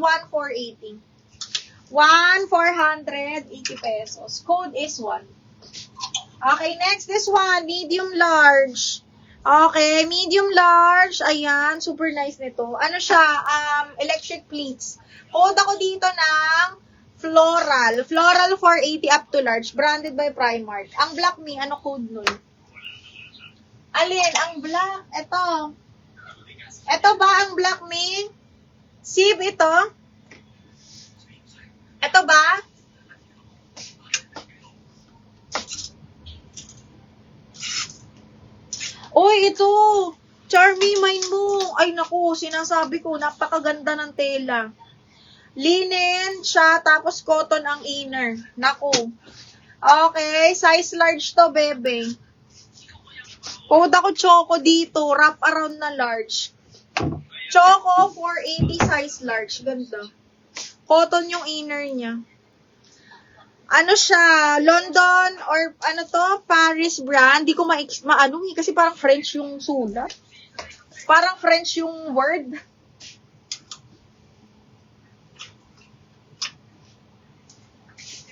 1,480. 1,480 pesos. Code is 1. Okay, next, this one, medium large. Okay, medium large. Ayan, super nice nito. Ano siya? Electric pleats. Code ako dito ng floral. Floral 480 up to large. Branded by Primark. Ang black me, ano code nun? Alin? Ang black? Ito. Ito ba ang black me? Sib ito? Ito ba? Uy, ito! Charmy, mine mo! Ay, naku, sinasabi ko, napakaganda ng tela. Linen siya, tapos cotton ang inner. Naku. Okay, size large to, bebe. Code ako Choco dito, wrap around na large. Choco, 480 size large. Ganda. Cotton yung inner niya. Ano siya? London or ano to? Paris brand. Di ko maano kasi parang French yung sulat. Parang French yung word.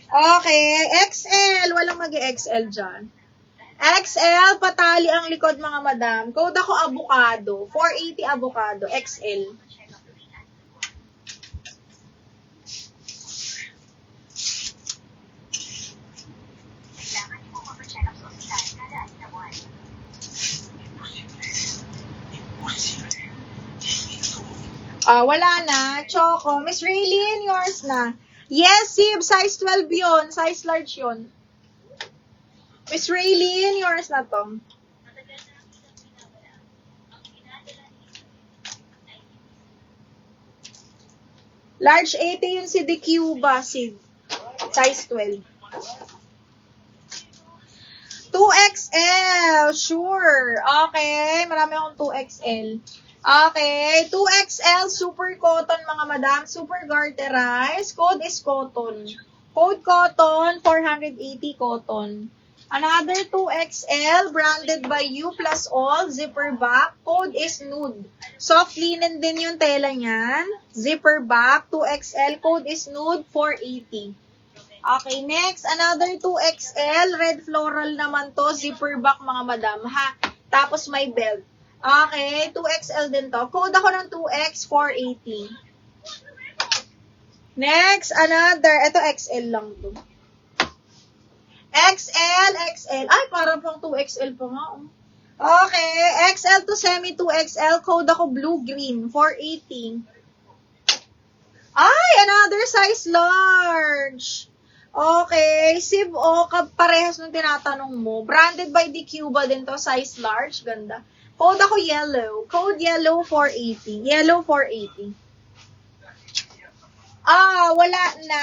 Okay. XL. Walang mag-XL dyan. XL, patali ang likod mga madam. Code ako avocado. 480 avocado. XL. Wala na. Choco. Miss Raylene, yours na. Yes, Sib. Size 12 yun. Size large yun. Miss Raylene, yours na to. Large 80 yun si The Cuba, Sib. Size 12. 2XL. Sure. Okay. Marami akong 2XL. Okay, 2XL, super cotton mga madam, super garterized. Code is cotton. Code cotton, 480 cotton. Another 2XL, branded by You Plus All, zipper back. Code is nude. Soft linen din yung tela niyan. Zipper back, 2XL, code is nude, 480. Okay, next, another 2XL, red floral naman to, zipper back mga madam, ha? Tapos may belt. Okay, 2XL din to. Code ako ng 2X, 480. Next, another. Ito, XL lang to. XL, XL. Ay, parang pang 2XL pa nga. Okay, XL to semi 2XL. Code ako blue-green, 480. Ay, another size large. Okay, Sib, parehas nung tinatanong mo. Branded by The Cuba din to, size large. Ganda. Code ako yellow. Code yellow 480. Yellow 480. Wala na.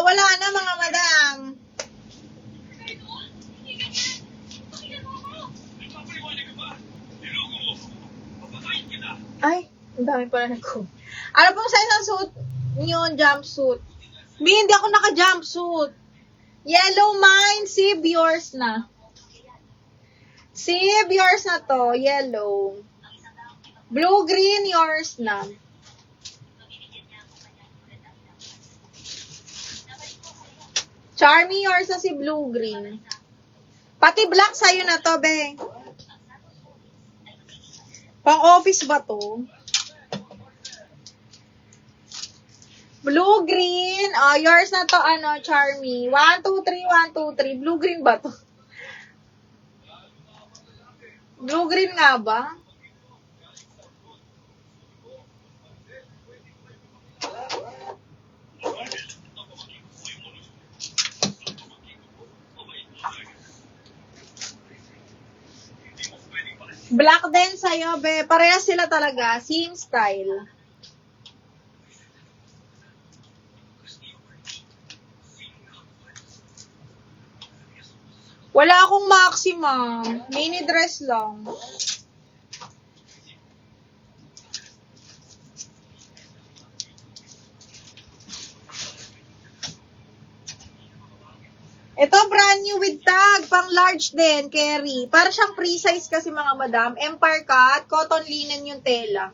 Wala na mga madam. Ay, ang dami pala na ko. Ano pong size ng suit niyo, jumpsuit? Hindi ako naka-jumpsuit. Yellow mine, Sib, yours na. Sib, yours na to, yellow. Blue-green, yours na. Charmy, yours na si blue-green. Pati black sa'yo na to, be. Pang-office ba to? Blue-green. Yours na to, Charmy. 1, 2, 3, 1, 2, 3. Blue-green ba to? Blue-green nga ba? Black din sa'yo, be. Parehas sila talaga. Same style. Wala akong maximum. Mini dress lang. Ito, brand new with tag. Pang large din, carry. Para siyang pre-size kasi mga madam. Empire cut, cotton linen yung tela.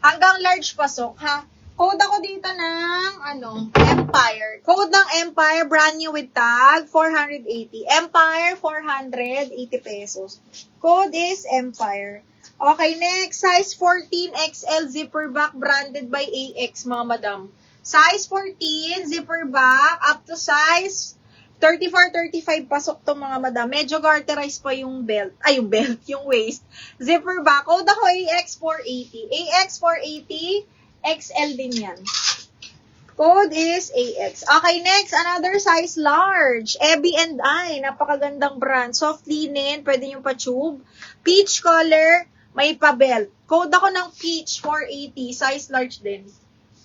Hanggang large pasok, ha? Code ako dito ng, Empire. Code ng Empire, brand new with tag, 480. Empire, 480 pesos. Code is Empire. Okay, next, size 14 XL zipper back, branded by AX, mga madam. Size 14, zipper back, up to size 34-35 pasok to mga madam. Medyo garterized pa yung belt. Ay, yung belt, yung waist. Zipper back. Code ako AX480. AX480, XL din yan. Code is AX. Okay, next, another size large. Ebby and I. Napakagandang brand. Soft linen, pwede yung pa-tube. Peach color, may pa-belt. Code ako ng peach, 480. Size large din.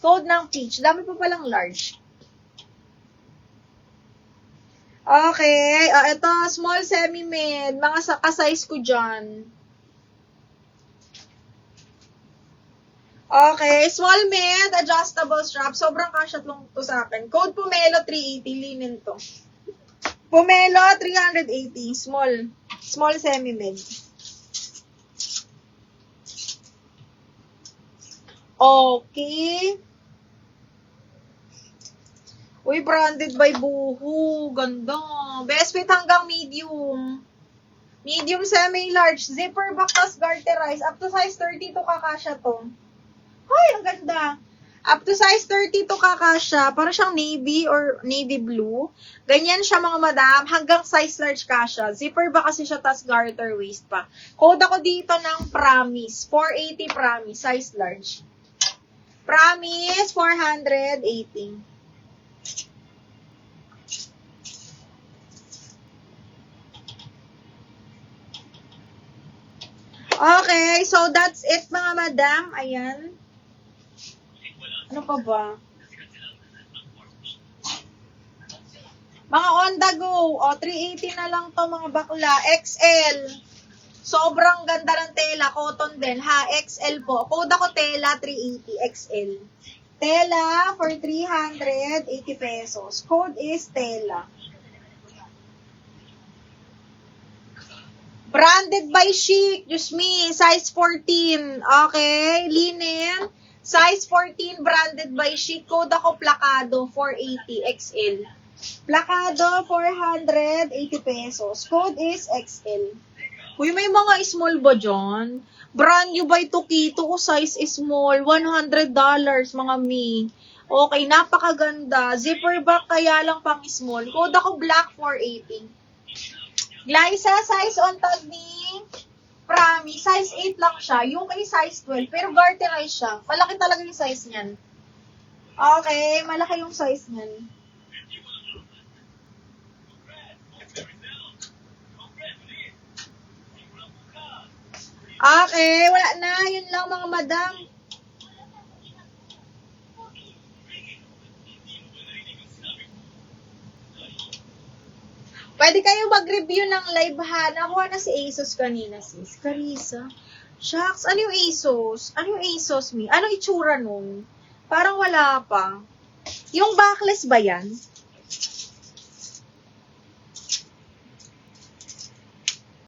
Code ng peach. Dami pa palang large. Okay. Ito, small semi-mid. Mga ka-size ko dyan. Okay. Small mid, adjustable strap. Sobrang kasya to sa akin. Code Pumelo 380. Linen to. Pumelo 380. Small semi-mid. Okay. Uy, branded by Boohoo. Ganda. Best fit hanggang medium. Medium, semi-large. Zipper back, tas garterize. Up to size 32 kakasya to. Ay, ang ganda. Up to size 32 kakasya. Para siyang navy or navy blue. Ganyan siya mga madam. Hanggang size large kasya. Zipper back kasi siya, tas garter waist pa. Code ako dito ng Promise. 480 Promise. Size large. Promise, 480. Okay, so that's it mga madam. Ayan. Ano pa ba? Mga on the go. O, 380 na lang to mga bakla. XL. Sobrang ganda ng tela. Cotton din. Ha, XL po. Code ako tela, 380. XL. Tela for 380 pesos. Code is tela. Branded by Chic, just me, size 14. Okay, linen. Size 14, branded by Chic. Code ako Placado, 480 XL. Placado, 480 pesos. Code is XL. Uy, may mga small ba dyan? Brand new by Tokito, size is small. $100, mga mi. Okay, napakaganda. Zipper back kaya lang pang small. Code ako Black, 480. Glyza, size on tag ni Promise. Size 8 lang siya. Yung kay size 12. Pero garterize siya. Malaki talaga yung size niyan. Okay, malaki yung size niyan. Okay, wala na. Yun lang mga madam. Pwede kayo mag-review ng live ha. Nakuha na si ASOS kanina, sis. Carissa. Shucks, ano yung ASOS? Ano yung ASOS, mi? Anong itsura nun? Parang wala pa. Yung backless ba yan?